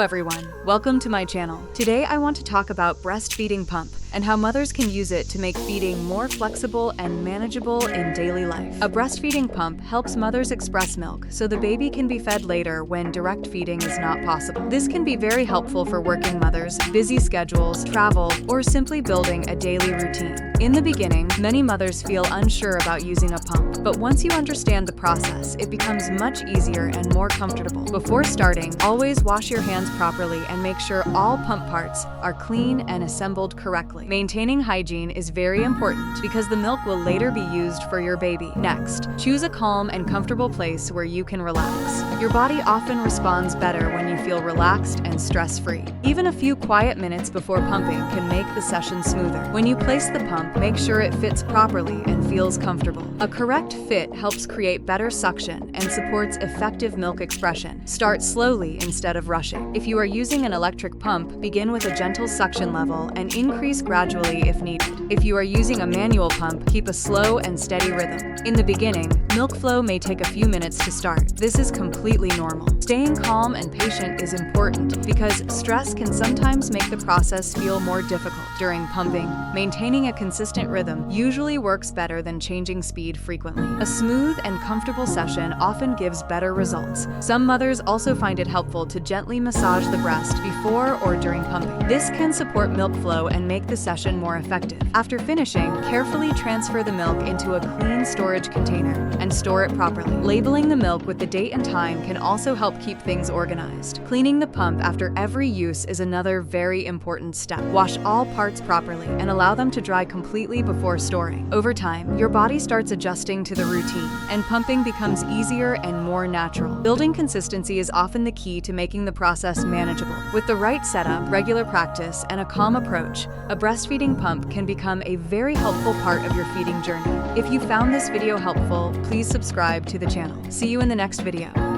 Hello everyone, welcome to my channel. Today I want to talk about breastfeeding pump and how mothers can use it to make feeding more flexible and manageable in daily life. A breastfeeding pump helps mothers express milk so the baby can be fed later when direct feeding is not possible. This can be very helpful for working mothers, busy schedules, travel, or simply building a daily routine. In the beginning, many mothers feel unsure about using a pump, but once you understand the process, it becomes much easier and more comfortable. Before starting, always wash your hands properly and make sure all pump parts are clean and assembled correctly. Maintaining hygiene is very important because the milk will later be used for your baby. Next, choose a calm and comfortable place where you can relax. Your body often responds better when you feel relaxed and stress-free. Even a few quiet minutes before pumping can make the session smoother. When you place the pump, make sure it fits properly and feels comfortable. A correct fit helps create better suction and supports effective milk expression. Start slowly instead of rushing. If you are using an electric pump, begin with a gentle suction level and increase gradually if needed. If you are using a manual pump, keep a slow and steady rhythm. In the beginning, milk flow may take a few minutes to start. This is completely normal. Staying calm and patient is important because stress can sometimes make the process feel more difficult. During pumping, maintaining a consistent rhythm usually works better than changing speed frequently. A smooth and comfortable session often gives better results. Some mothers also find it helpful to gently massage the breast before or during pumping. This can support milk flow and make the session more effective. After finishing, carefully transfer the milk into a clean storage container and store it properly. Labeling the milk with the date and time can also help keep things organized. Cleaning the pump after every use is another very important step. Wash all parts properly and allow them to dry completely before storing. Over time, your body starts adjusting to the routine, and pumping becomes easier and more natural. Building consistency is often the key to making the process manageable. With the right setup, regular practice, and a calm approach, a breastfeeding pump can become a very helpful part of your feeding journey. If you found this video helpful, please subscribe to the channel. See you in the next video.